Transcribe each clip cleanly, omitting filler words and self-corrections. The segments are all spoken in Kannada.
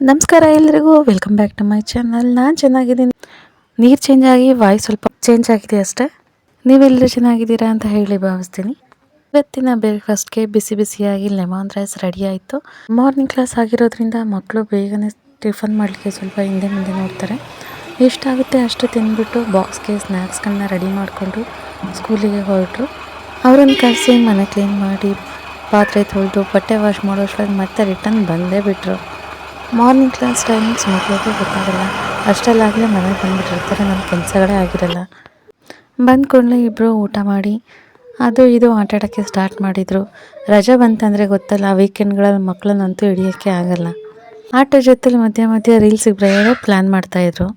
ನಮಸ್ಕಾರ ಎಲ್ರಿಗೂ, welcome back to my channel. ನಾನು ಚೆನ್ನಾಗಿದ್ದೀನಿ. ನೀರು ಚೇಂಜ್ ಆಗಿ ವಾಯ್ಸ್ ಸ್ವಲ್ಪ ಚೇಂಜ್ ಆಗಿದೆ ಅಷ್ಟೇ. ನೀವೆಲ್ಲರೂ ಚೆನ್ನಾಗಿದ್ದೀರಾ ಅಂತ ಹೇಳಿ ಭಾವಿಸ್ತೀನಿ. ಇವತ್ತಿನ ಬ್ರೇಕ್ಫಾಸ್ಟ್ಗೆ ಬಿಸಿ ಬಿಸಿಯಾಗಿ ಲೆಮನ್ ರೈಸ್ ರೆಡಿ ಆಯಿತು. ಮಾರ್ನಿಂಗ್ ಕ್ಲಾಸ್ ಆಗಿರೋದ್ರಿಂದ ಮಕ್ಕಳು ಬೇಗನೆ ಟಿಫನ್ ಮಾಡಲಿಕ್ಕೆ ಸ್ವಲ್ಪ ಹಿಂದೆ ಮುಂದೆ ನೋಡ್ತಾರೆ. ಎಷ್ಟಾಗುತ್ತೆ ಅಷ್ಟು ತಿಂದ್ಬಿಟ್ಟು ಬಾಕ್ಸ್ಗೆ ಸ್ನ್ಯಾಕ್ಸ್ಗಳನ್ನ ರೆಡಿ ಮಾಡಿಕೊಂಡು ಸ್ಕೂಲಿಗೆ ಹೊರಟರು. ಅವರನ್ನು ಕರೆಸಿ ಮನೆ ಕ್ಲೀನ್ ಮಾಡಿ ಪಾತ್ರೆ ತೊಳೆದು ಬಟ್ಟೆ ವಾಶ್ ಮಾಡೋಷ್ಟ್ರಲ್ಲಿ ಮತ್ತೆ ರಿಟರ್ನ್ ಬಂದೇ ಬಿಟ್ಟರು. ಮಾರ್ನಿಂಗ್ ಕ್ಲಾಸ್ ಟೈಮಿಂಗ್ಸ್ ಮಕ್ಕಳಿಗೆ ಗೊತ್ತಾಗಲ್ಲ. ಅಷ್ಟರಲ್ಲಾಗಲೇ ಮನೆಗೆ ಬಂದುಬಿಟ್ಟಿರ್ತಾರೆ, ನಮ್ಮ ಕೆಲಸಗಳೇ ಆಗಿರಲ್ಲ. ಬಂದ ಕೂಡಲೇ ಇಬ್ಬರು ಊಟ ಮಾಡಿ ಅದು ಇದು ಆಟಾಡೋಕ್ಕೆ ಸ್ಟಾರ್ಟ್ ಮಾಡಿದರು. ರಜೆ ಬಂತಂದರೆ ಗೊತ್ತಲ್ಲ, ವೀಕೆಂಡ್ಗಳಲ್ಲಿ ಮಕ್ಕಳನ್ನಂತೂ ಹಿಡಿಯೋಕ್ಕೆ ಆಗಲ್ಲ. ಆಟ ಜೊತೆಲಿ ಮಧ್ಯ ಮಧ್ಯ ರೀಲ್ಸಿಗೆ ಬರೆಯೋದೇ ಪ್ಲ್ಯಾನ್ ಮಾಡ್ತಾಯಿದ್ರು.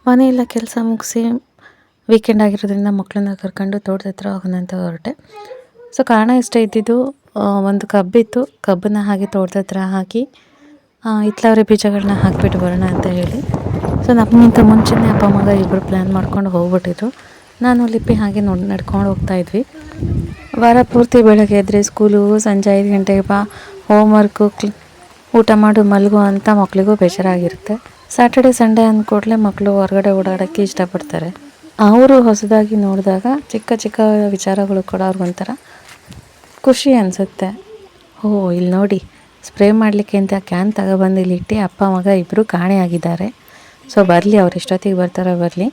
ಮನೆಯೆಲ್ಲ ಕೆಲಸ ಮುಗಿಸಿ ವೀಕೆಂಡ್ ಆಗಿರೋದ್ರಿಂದ ಮಕ್ಕಳನ್ನ ಕರ್ಕೊಂಡು ತೋಟದ ಹತ್ರ ಹೋಗೋಣಂತ ಹೊರಟೆ. ಸೊ ಕಾರಣ ಇಷ್ಟ ಇದ್ದಿದ್ದು, ಒಂದು ಕಬ್ಬಿತ್ತು, ಕಬ್ಬನ್ನ ಹಾಗೆ ತೋಟದ ಹತ್ರ ಹಾಕಿ ಹಿತ್ತಲವರೆ ಬೀಜಗಳನ್ನ ಹಾಕಿಬಿಟ್ಟು ಬರೋಣ ಅಂತ ಹೇಳಿ. ಸೊ ನಮಗಿಂತ ಮುಂಚೆನೇ ಅಪ್ಪ ಮಗ ಇಬ್ಬರು ಪ್ಲ್ಯಾನ್ ಮಾಡ್ಕೊಂಡು ಹೋಗ್ಬಿಟ್ಟಿದ್ರು. ನಾನು ಲಿಪ್ಪಿ ಹಾಗೆ ನಡ್ಕೊಂಡು ಹೋಗ್ತಾಯಿದ್ವಿ. ವಾರ ಪೂರ್ತಿ ಬೆಳಗ್ಗೆ ಎದ್ದರೆ ಸ್ಕೂಲು, ಸಂಜೆ 5 ಗಂಟೆಗೆ ಬಾ, ಹೋಮ್ವರ್ಕು, ಊಟ ಮಾಡು, ಮಲಗು ಅಂತ ಮಕ್ಕಳಿಗೂ ಬೇಜಾರಾಗಿರುತ್ತೆ. ಸ್ಯಾಟರ್ಡೆ ಸಂಡೇ ಅಂದ್ಕೂಡಲೇ ಮಕ್ಕಳು ಹೊರಗಡೆ ಓಡಾಡೋಕ್ಕೆ ಇಷ್ಟಪಡ್ತಾರೆ. ಅವರು ಹೊಸದಾಗಿ ನೋಡಿದಾಗ ಚಿಕ್ಕ ಚಿಕ್ಕ ವಿಚಾರಗಳು ಕೂಡ ಅವ್ರಿಗೊಂಥರ ಖುಷಿ ಅನಿಸುತ್ತೆ. ಇಲ್ಲಿ ನೋಡಿ, ಸ್ಪ್ರೇ ಮಾಡಲಿಕ್ಕೆ ಅಂತ ಕ್ಯಾನ್ ತಗೊಬಂದು ಇಲ್ಲಿಟ್ಟು ಅಪ್ಪ ಮಗ ಇಬ್ಬರು ಕಾಣೆಯಾಗಿದ್ದಾರೆ. ಸೊ ಬರಲಿ, ಅವ್ರು ಎಷ್ಟೊತ್ತಿಗೆ ಬರ್ತಾರೋ ಬರಲಿ,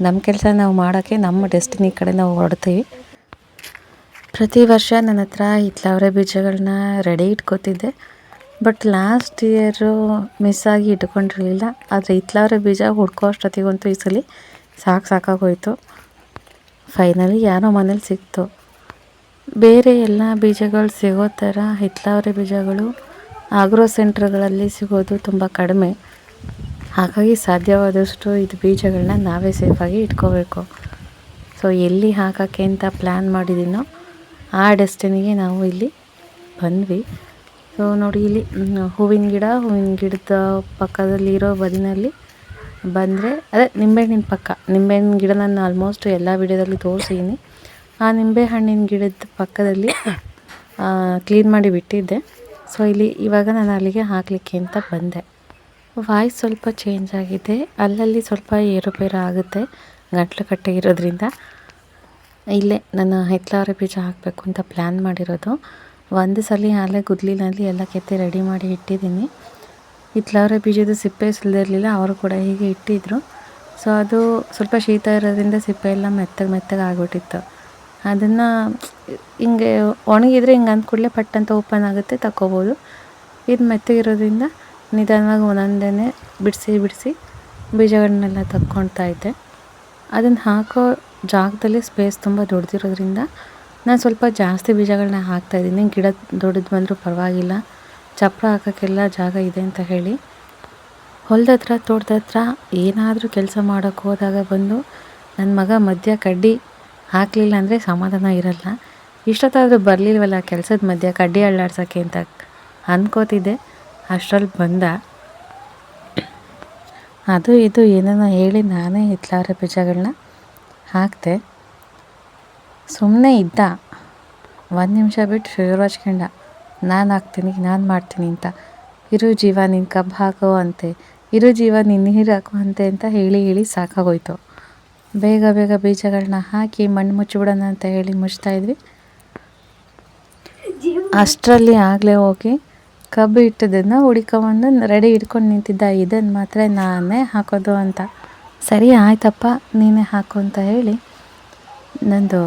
ನಮ್ಮ ಕೆಲಸ ನಾವು ಮಾಡೋಕ್ಕೆ ನಮ್ಮ ಡೆಸ್ಟಿನಿ ಕಡೆ ನಾವು ಹೊರಡ್ತೀವಿ. ಪ್ರತಿ ವರ್ಷ ನನ್ನ ಹತ್ರ ಹಿತ್ತಲವರೆ ಬೀಜಗಳನ್ನ ರೆಡಿ ಇಟ್ಕೋತಿದ್ದೆ. ಬಟ್ ಲಾಸ್ಟ್ ಇಯರು ಮಿಸ್ ಆಗಿ ಇಟ್ಕೊಂಡಿರಲಿಲ್ಲ. ಆದರೆ ಹಿತ್ತಲವರೆ ಬೀಜ ಹುಡ್ಕೋ ಅಷ್ಟೊತ್ತಿಗಂತೂ ಈ ಸಲ ಸಾಕಾಗೋಯ್ತು. ಫೈನಲಿ ಯಾರೋ ಮನೇಲಿ ಸಿಕ್ತು. ಬೇರೆ ಎಲ್ಲ ಬೀಜಗಳು ಸಿಗೋ ಥರ ಹಿತ್ತಲವರೆ ಬೀಜಗಳು ಆಗ್ರೋ ಸೆಂಟ್ರ್ಗಳಲ್ಲಿ ಸಿಗೋದು ತುಂಬ ಕಡಿಮೆ. ಹಾಗಾಗಿ ಸಾಧ್ಯವಾದಷ್ಟು ಇದು ಬೀಜಗಳನ್ನ ನಾವೇ ಸೇಫಾಗಿ ಇಟ್ಕೋಬೇಕು. ಸೊ ಎಲ್ಲಿ ಹಾಕೋಕ್ಕೆ ಅಂತ ಪ್ಲ್ಯಾನ್ ಮಾಡಿದ್ದೀನೋ ಆ ಡೆಸ್ಟಿನಿಗೆ ನಾವು ಇಲ್ಲಿ ಬಂದ್ವಿ. ಸೊ ನೋಡಿ, ಇಲ್ಲಿ ಹೂವಿನ ಗಿಡದ ಪಕ್ಕದಲ್ಲಿರೋ ಬದಿನಲ್ಲಿ ಬಂದರೆ ಅದೇ ನಿಂಬೆಹಣ್ಣಿನ ಪಕ್ಕ, ನಿಂಬೆಹಣ್ಣಿನ ಗಿಡ ನಾನು ಆಲ್ಮೋಸ್ಟ್ ಎಲ್ಲ ವಿಡಿಯೋದಲ್ಲಿ ತೋರಿಸಿದ್ದೀನಿ. ಆ ನಿಂಬೆಹಣ್ಣಿನ ಗಿಡದ ಪಕ್ಕದಲ್ಲಿ ಕ್ಲೀನ್ ಮಾಡಿ ಬಿಟ್ಟಿದ್ದೆ. ಸೊ ಇಲ್ಲಿ ಇವಾಗ ನಾನು ಅಲ್ಲಿಗೆ ಹಾಕಲಿಕ್ಕೆ ಅಂತ ಬಂದೆ. ವಾಯ್ಸ್ ಸ್ವಲ್ಪ ಚೇಂಜ್ ಆಗಿದೆ, ಅಲ್ಲಲ್ಲಿ ಸ್ವಲ್ಪ ಏರುಪೇರು ಆಗುತ್ತೆ ಗಂಟ್ಲು ಕಟ್ಟೆ ಇರೋದ್ರಿಂದ. ಇಲ್ಲೇ ನಾನು ಹಿತ್ತಲವರೆ ಬೀಜ ಹಾಕಬೇಕು ಅಂತ ಪ್ಲ್ಯಾನ್ ಮಾಡಿರೋದು. ಒಂದು ಸಲ ಅಲ್ಲೇ ಗುದ್ಲಿನಲ್ಲಿ ಎಲ್ಲ ಕೆತ್ತಿ ರೆಡಿ ಮಾಡಿ ಇಟ್ಟಿದ್ದೀನಿ. ಹಿತ್ತಲವರೆ ಬೀಜದ ಸಿಪ್ಪೆ ಸುಲಿದಿರಲಿಲ್ಲ, ಅವರು ಕೂಡ ಹೀಗೆ ಇಟ್ಟಿದ್ದರು. ಸೊ ಅದು ಸ್ವಲ್ಪ ಶೀತ ಇರೋದ್ರಿಂದ ಸಿಪ್ಪೆ ಎಲ್ಲ ಮೆತ್ತಗೆ ಆಗಿಬಿಟ್ಟಿತ್ತು. ಅದನ್ನು ಹಿಂಗೆ ಒಣಗಿದ್ರೆ ಹಿಂಗೆ ಅಂದ್ಕೂಡಲೇ ಪಟ್ಟಂತ ಓಪನ್ ಆಗುತ್ತೆ, ತಗೋಬೋದು. ಇದು ಮೆತ್ತಗಿರೋದ್ರಿಂದ ನಿಧಾನವಾಗಿ ಒಂದೊಂದೇ ಬಿಡಿಸಿ ಬೀಜಗಳನ್ನೆಲ್ಲ ತಕ್ಕೊಳ್ತಾ ಇದ್ದೆ. ಅದನ್ನು ಹಾಕೋ ಜಾಗದಲ್ಲಿ ಸ್ಪೇಸ್ ತುಂಬ ದೊಡ್ಡದಿರೋದ್ರಿಂದ ನಾನು ಸ್ವಲ್ಪ ಜಾಸ್ತಿ ಬೀಜಗಳನ್ನ ಹಾಕ್ತಾಯಿದ್ದೀನಿ. ಗಿಡ ದೊಡ್ಡದು ಬಂದರೂ ಪರವಾಗಿಲ್ಲ, ಚಪ್ಪರ ಹಾಕೋಕ್ಕೆಲ್ಲ ಜಾಗ ಇದೆ ಅಂತ ಹೇಳಿ. ಹೊಲದ ಹತ್ರ ತೋಟದ ಹತ್ರ ಏನಾದರೂ ಕೆಲಸ ಮಾಡೋಕ್ಕೆ ಹೋದಾಗ ಬಂದು ನನ್ನ ಮಗ ಮಧ್ಯ ಕಡ್ಡಿ ಹಾಕಲಿಲ್ಲ ಅಂದರೆ ಸಮಾಧಾನ ಇರಲ್ಲ. ಇಷ್ಟೊತ್ತಾದರೂ ಬರಲಿಲ್ವಲ್ಲ ಕೆಲಸದ ಮಧ್ಯ ಕಡ್ಡಿ ಅಳ್ಳಾಡ್ಸೋಕ್ಕೆ ಅಂತ ಅಂದ್ಕೋತಿದ್ದೆ. ಅಷ್ಟರಲ್ಲಿ ಬಂದ. ಅದು ಇದು ಏನೇನೋ ಹೇಳಿ ನಾನೇ ಹಿತ್ತಲವರೆ ಬೀಜಗಳನ್ನ ಹಾಕಿದೆ. ಸುಮ್ಮನೆ ಇದ್ದ, 1 ನಿಮಿಷ ಬಿಟ್ಟು ಶುರು ಹಚ್ಕೊಂಡ, ನಾನು ಹಾಕ್ತೀನಿ, ನಾನು ಮಾಡ್ತೀನಿ ಅಂತ. ಇರು ಜೀವ ನೀನು ಕಬ್ಬು ಹಾಕೋ ಅಂತೆ, ಇರು ಜೀವ ನೀನು ನೀರು ಹಾಕೋ ಅಂತೆ ಅಂತ ಹೇಳಿ ಸಾಕಾಗೋಯ್ತು. ಬೇಗ ಬೀಜಗಳನ್ನ ಹಾಕಿ ಮಣ್ಣು ಮುಚ್ಚಿಬಿಡೋಣ ಅಂತ ಹೇಳಿ ಮುಚ್ತಾಯಿದ್ವಿ. ಅಷ್ಟರಲ್ಲಿ ಆಗಲೇ ಹೋಗಿ ಕಬ್ಬು ಇಟ್ಟದನ್ನು ಹುಡ್ಕೊಂಬಂದು ರೆಡಿ ಇಟ್ಕೊಂಡು ನಿಂತಿದ್ದ. ಇದನ್ನು ಮಾತ್ರ ನಾನೇ ಹಾಕೋದು ಅಂತ. ಸರಿ ಆಯ್ತಪ್ಪ, ನೀನೇ ಹಾಕು ಅಂತ ಹೇಳಿ ನಂದು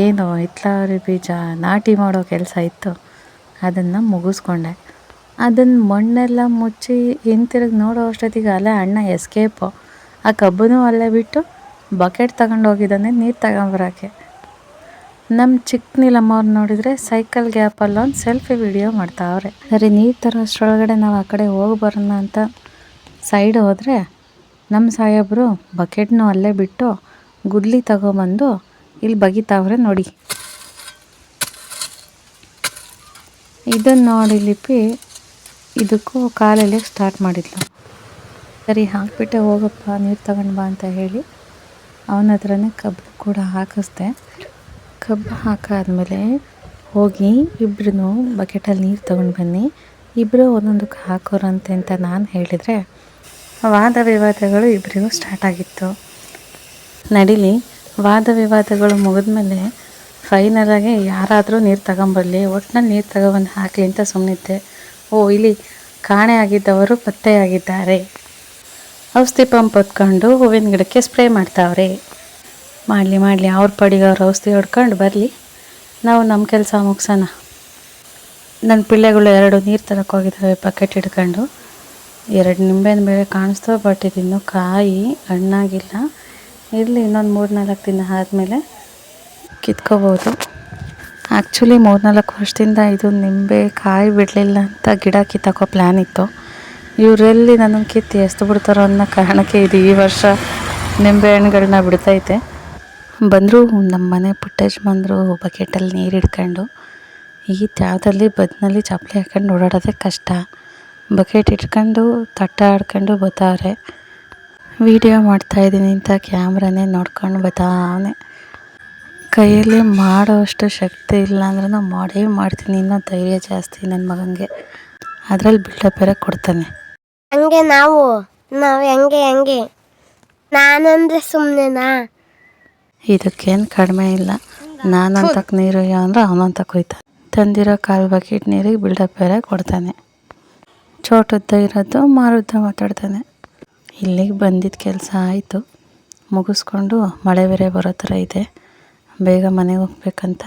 ಏನು ಹಿತ್ತಲವರೆ ಬೀಜ ನಾಟಿ ಮಾಡೋ ಕೆಲಸ ಇತ್ತು, ಅದನ್ನು ಮುಗಿಸ್ಕೊಂಡೆ. ಅದನ್ನು ಮಣ್ಣೆಲ್ಲ ಮುಚ್ಚಿ ಹಿಂತಿರುಗಿ ನೋಡೋ ಅಷ್ಟೊತ್ತಿಗೆ ಅಲ್ಲೇ ಅಣ್ಣ ಎಸ್ಕೇಪು. ಆ ಕಬ್ಬನ್ನು ಅಲ್ಲೇ ಬಿಟ್ಟು ಬಕೆಟ್ ತಗೊಂಡು ಹೋಗಿದ್ದಾನೆ ನೀರು ತಗೊಂಬರೋಕ್ಕೆ. ನಮ್ಮ ಚಿಕ್ಕ ನೀಲಮ್ಮವ್ರು ನೋಡಿದರೆ ಸೈಕಲ್ ಗ್ಯಾಪಲ್ಲಿ ಒಂದು ಸೆಲ್ಫಿ ವಿಡಿಯೋ ಮಾಡ್ತಾವ್ರೆ. ಸರಿ ನೀರು ತರೋ ಅಷ್ಟರೊಳಗಡೆ ನಾವು ಆ ಕಡೆ ಹೋಗಿ ಬರೋಣ ಅಂತ ಸೈಡ್ ಹೋದರೆ ನಮ್ಮ ಸಾಹೇಬರು ಬಕೆಟ್ನೂ ಅಲ್ಲೇ ಬಿಟ್ಟು ಗುದ್ಲಿ ತಗೊಬಂದು ಇಲ್ಲಿ ಬಗಿತಾವ್ರೆ ನೋಡಿ. ಇದನ್ನು ನೋಡಿ ಲಿಪಿ ಇದಕ್ಕೂ ಕಾಲಲ್ಲಿ ಸ್ಟಾರ್ಟ್ ಮಾಡಿದ್ಲು. ಸರಿ ಹಾಕ್ಬಿಟ್ಟೆ ಹೋಗಪ್ಪ ನೀರು ತಗೊಂಡು ಬಾ ಅಂತ ಹೇಳಿ ಅವನ ಹತ್ರನೇ ಕಬ್ಬು ಕೂಡ ಹಾಕಿಸ್ದೆ. ಕಬ್ಬು ಹಾಕಾದ್ಮೇಲೆ ಹೋಗಿ ಇಬ್ಬರೂ ಬಕೆಟಲ್ಲಿ ನೀರು ತೊಗೊಂಡು ಬನ್ನಿ, ಇಬ್ಬರು ಒಂದೊಂದಕ್ಕೆ ಹಾಕೋರಂತೆ ಅಂತ ನಾನು ಹೇಳಿದರೆ ವಾದ ವಿವಾದಗಳು ಇಬ್ಬರಿಗೂ ಸ್ಟಾರ್ಟ್ ಆಗಿತ್ತು. ನಡೀಲಿ, ವಾದ ವಿವಾದಗಳು ಮುಗಿದ್ಮೇಲೆ ಫೈನಲಾಗಿ ಯಾರಾದರೂ ನೀರು ತಗೊಂಬರಲಿ, ಒಟ್ಟಿನಲ್ಲಿ ನೀರು ತಗೊಬಂದು ಹಾಕಲಿ ಅಂತ ಸುಮ್ಮನಿದ್ದೆ. ಇಲ್ಲಿ ಕಾಣೆ ಆಗಿದ್ದವರು ಪತ್ತೆಯಾಗಿದ್ದಾರೆ. ಔಷಧಿ ಪಂಪ್ ಹೊತ್ಕೊಂಡು ಹೂವಿನ ಗಿಡಕ್ಕೆ ಸ್ಪ್ರೇ ಮಾಡ್ತಾವ್ರೆ. ಮಾಡಲಿ ಅವ್ರ ಪಡಿಗೆ ಅವ್ರು ಔಷಧಿ ಹೊಡ್ಕೊಂಡು ಬರಲಿ, ನಾವು ನಮ್ಮ ಕೆಲಸ ಮುಗಿಸೋಣ. ನನ್ನ ಪಿಳ್ಳೆಗಳು 2 ನೀರು ತರಕ್ಕೆ ಹೋಗಿದ್ದಾವೆ ಬಕೆಟ್ ಹಿಡ್ಕೊಂಡು. 2 ನಿಂಬೆಹಣ್ಣು ಬೇರೆ ಕಾಣಿಸ್ತವೆ, ಬಟ್ ಇದಿನ್ನೂ ಕಾಯಿ ಹಣ್ಣಾಗಿಲ್ಲ. ಇರಲಿ, ಇನ್ನೊಂದು 3-4 ದಿನ ಆದಮೇಲೆ ಕಿತ್ಕೋಬೋದು. ಆ್ಯಕ್ಚುಲಿ 3-4 ವರ್ಷದಿಂದ ಇದು ನಿಂಬೆ ಕಾಯಿ ಬಿಡಲಿಲ್ಲ ಅಂತ ಗಿಡ ಕಿತ್ತಕ್ಕೋ ಪ್ಲ್ಯಾನ್ ಇತ್ತು. ಇವರೆಲ್ಲಿ ನನ್ನನ್ನು ಕಿತ್ತು ಎಸ್ದು ಬಿಡ್ತಾರೋ ಅನ್ನೋ ಕಾರಣಕ್ಕೆ ಇದು ಈ ವರ್ಷ ನಿಂಬೆ ಹಣ್ಣುಗಳನ್ನ ಬಿಡ್ತೈತೆ. ಬಂದರು ನಮ್ಮ ಮನೆ ಪುಟ್ಟಜ್ಮಂದರು ಬಕೆಟಲ್ಲಿ ನೀರು ಹಿಡ್ಕೊಂಡು. ಈ ತ್ಯಾವದಲ್ಲಿ ಬದ್ನಲ್ಲಿ ಚಪ್ಪಲಿ ಹಾಕ್ಕೊಂಡು ಓಡಾಡೋದೇ ಕಷ್ಟ. ಬಕೆಟ್ ಇಟ್ಕೊಂಡು ತಟ್ಟ ಆಡ್ಕೊಂಡು ಬರ್ತಾವ್ರೆ. ವೀಡಿಯೋ ಮಾಡ್ತಾಯಿದ್ದೀನಿ ಅಂತ ಕ್ಯಾಮ್ರಾನೇ ನೋಡ್ಕೊಂಡು ಬರ್ತಾವನೆ. ಕೈಯಲ್ಲಿ ಮಾಡೋ ಅಷ್ಟು ಶಕ್ತಿ ಇಲ್ಲ ಅಂದ್ರೂ ಮಾಡೇ ಮಾಡ್ತೀನಿ, ಇನ್ನೂ ಧೈರ್ಯ ಜಾಸ್ತಿ ನನ್ನ ಮಗನಿಗೆ. ಅದರಲ್ಲಿ ಬಿಲ್ಡಪ್ ಬೇರೆ ಕೊಡ್ತಾನೆ. ಹಂಗೆ ನಾವು ಹೆಂಗೆ ನಾನಂದ್ರೆ ಸುಮ್ಮನೆನಾ? ಇದಕ್ಕೇನು ಕಡಿಮೆ ಇಲ್ಲ. ನಾನಂತಕ್ಕೆ ನೀರು ಅಂದರೆ ಅವನಂತಕ್ಕೆ ಹೋಯ್ತಾನೆ. ತಂದಿರೋ 1/4 ಬಕೆಟ್ ನೀರಿಗೆ ಬಿಲ್ಡಪ್ ಬೇರೆ ಕೊಡ್ತಾನೆ. ಚೋಟುದ್ದ ಇರೋದು ಮಾರುದ್ದ ಮಾತಾಡ್ತಾನೆ. ಇಲ್ಲಿಗೆ ಬಂದಿದ್ದ ಕೆಲಸ ಆಯಿತು, ಮುಗಿಸ್ಕೊಂಡು ಮಳೆ ಬೇರೆ ಬರೋ ಥರ ಇದೆ, ಬೇಗ ಮನೆಗೆ ಹೋಗ್ಬೇಕಂತ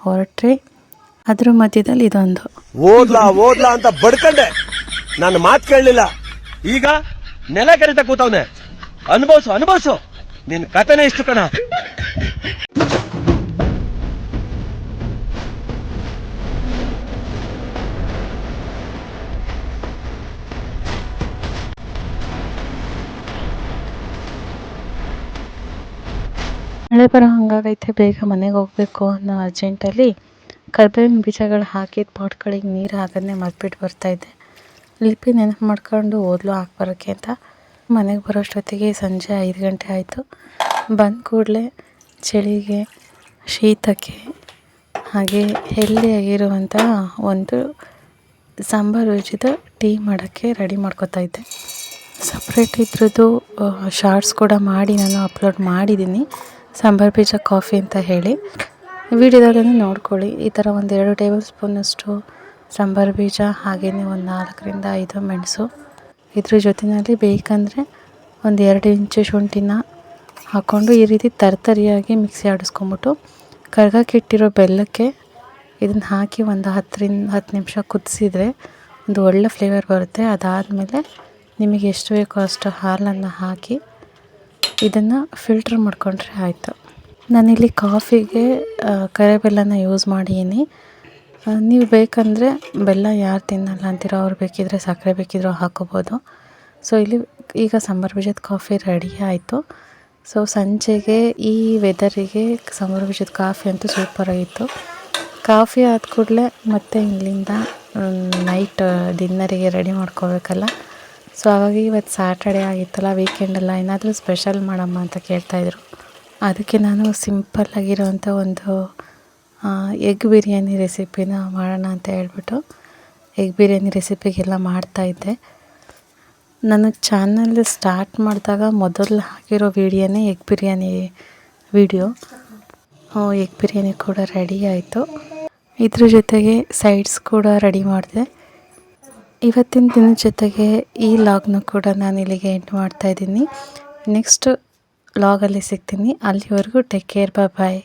ಹೊರಟ್ರಿ. ಅದ್ರ ಮಧ್ಯದಲ್ಲಿ ಇದೊಂದು ಓದ್ಲಾ ಅಂತ ಬಡ್ಕಂಡೆ, ನನ್ನ ಮಾತು ಕೇಳಲಿಲ್ಲ. ಈಗ ನೆಲ ಕರಿತ ಕೂತವನೆ. ಅನುಭವಿಸು, ನಿನ್ನ ಕಥೆನೇ ಇಷ್ಟು ಕಣ. ಮಳೆ ಬರೋ ಹಂಗಾಗೈತೆ, ಬೇಗ ಮನೆಗೆ ಹೋಗಬೇಕು ಅನ್ನೋ ಅರ್ಜೆಂಟಲ್ಲಿ ಕರ್ಬೇವಿನ ಬೀಜಗಳು ಹಾಕಿದ ಪಾಟ್ಗಳಿಗೆ ನೀರು ಹಾಕೋದನ್ನೇ ಮರ್ಬಿಟ್ಟು ಬರ್ತಾಯಿದ್ದೆ. ಲಿಪಿ ನೆನಪು ಮಾಡ್ಕೊಂಡು ಓದ್ಲು ಹಾಕ್ಬರೋಕ್ಕೆ ಅಂತ ಮನೆಗೆ ಬರೋಷ್ಟೊತ್ತಿಗೆ ಸಂಜೆ 5 ಗಂಟೆ ಆಯಿತು. ಬಂದ ಕೂಡಲೇ ಚಳಿಗೆ, ಶೀತಕ್ಕೆ ಹಾಗೆ ಹೆಲ್ದಿಯಾಗಿರುವಂಥ ಒಂದು ಸಾಂಬಾರು ರುಚಿದ ಟೀ ಮಾಡೋಕ್ಕೆ ರೆಡಿ ಮಾಡ್ಕೊತಾಯಿದ್ದೆ. ಸಪ್ರೇಟ್ ಇದ್ರದ್ದು ಶಾರ್ಟ್ಸ್ ಕೂಡ ಮಾಡಿ ನಾನು ಅಪ್ಲೋಡ್ ಮಾಡಿದ್ದೀನಿ, ಸಾಂಬಾರು ಬೀಜ ಕಾಫಿ ಅಂತ ಹೇಳಿ. ವಿಡಿಯೋದಲ್ಲೂ ನೋಡ್ಕೊಳ್ಳಿ. ಈ ಥರ ಒಂದು 2 ಟೇಬಲ್ ಸ್ಪೂನಷ್ಟು ಸಾಂಬಾರು ಬೀಜ, ಹಾಗೆಯೇ ಒಂದು 4-5 ಮೆಣಸು, ಇದ್ರ ಜೊತೆಯಲ್ಲಿ ಬೇಕಂದರೆ ಒಂದು 2 ಇಂಚು ಶುಂಠಿನ ಹಾಕ್ಕೊಂಡು ಈ ರೀತಿ ತರ್ತರಿಯಾಗಿ ಮಿಕ್ಸಿ ಆಡಿಸ್ಕೊಂಬಿಟ್ಟು ಕರ್ಗಕ್ಕಿಟ್ಟಿರೋ ಬೆಲ್ಲಕ್ಕೆ ಇದನ್ನು ಹಾಕಿ ಒಂದು 10 ನಿಮಿಷ ಕುದಿಸಿದ್ರೆ ಒಂದು ಒಳ್ಳೆ ಫ್ಲೇವರ್ ಬರುತ್ತೆ. ಅದಾದಮೇಲೆ ನಿಮಗೆ ಎಷ್ಟು ಬೇಕೋ ಅಷ್ಟು ಹಾಲನ್ನು ಹಾಕಿ ಇದನ್ನು ಫಿಲ್ಟ್ರ್ ಮಾಡ್ಕೊಂಡ್ರೆ ಆಯಿತು. ನಾನಿಲ್ಲಿ ಕಾಫಿಗೆ ಕರೆ ಬೆಲ್ಲನ ಯೂಸ್ ಮಾಡಿದ್ದೀನಿ. ನೀವು ಬೇಕಂದರೆ ಬೆಲ್ಲ ಯಾರು ತಿನ್ನಲ್ಲ ಅಂತೀರೋ ಅವ್ರು ಬೇಕಿದ್ದರೆ ಸಕ್ಕರೆ ಬೇಕಿದ್ರೂ ಹಾಕೋಬೋದು. ಸೊ ಇಲ್ಲಿ ಈಗ ಸಾಂಬಾರು ಬೀಜದ ಕಾಫಿ ರೆಡಿ ಆಯಿತು. ಸೊ ಸಂಜೆಗೆ ಈ ವೆದರಿಗೆ ಸಾಂಬಾರು ಬೀಜದ ಕಾಫಿ ಅಂತೂ ಸೂಪರಾಗಿತ್ತು. ಕಾಫಿ ಆದ ಕೂಡಲೇ ಮತ್ತೆ ಇಲ್ಲಿಂದ ನೈಟ್ ಡಿನ್ನರಿಗೆ ರೆಡಿ ಮಾಡ್ಕೋಬೇಕಲ್ಲ. ಸೊ ಹಾಗಾಗಿ ಇವತ್ತು ಸ್ಯಾಟರ್ಡೆ ಆಗಿತ್ತಲ್ಲ, ವೀಕೆಂಡಲ್ಲ, ಏನಾದರೂ ಸ್ಪೆಷಲ್ ಮಾಡಮ್ಮ ಅಂತ ಕೇಳ್ತಾಯಿದ್ರು. ಅದಕ್ಕೆ ನಾನು ಸಿಂಪಲ್ಲಾಗಿರೋವಂಥ ಒಂದು ಎಗ್ ಬಿರಿಯಾನಿ ರೆಸಿಪಿನ ಮಾಡೋಣ ಅಂತ ಹೇಳ್ಬಿಟ್ಟು ಎಗ್ ಬಿರಿಯಾನಿ ರೆಸಿಪಿಗೆಲ್ಲ ಮಾಡ್ತಾಯಿದ್ದೆ. ನನ್ನ ಚಾನಲ್ ಸ್ಟಾರ್ಟ್ ಮಾಡಿದಾಗ ಮೊದಲು ಹಾಕಿರೋ ವೀಡಿಯೋನೇ egg biryani video. Egg biryani ಕೂಡ ರೆಡಿ ಆಯಿತು. ಇದ್ರ ಜೊತೆಗೆ ಸೈಡ್ಸ್ ಕೂಡ ರೆಡಿ ಮಾಡಿದೆ. ಇವತ್ತಿನ ದಿನದ ಜೊತೆಗೆ ಈ ಲಾಗ್ನ ಕೂಡ ನಾನು ಇಲ್ಲಿಗೆ ಎಂಡ್ ಮಾಡ್ತಾಯಿದ್ದೀನಿ. ನೆಕ್ಸ್ಟ್ ಲಾಗಲ್ಲಿ ಸಿಗ್ತೀನಿ. ಅಲ್ಲಿವರೆಗೂ ಟೇಕ್ ಕೇರ್, ಬಾಯ್.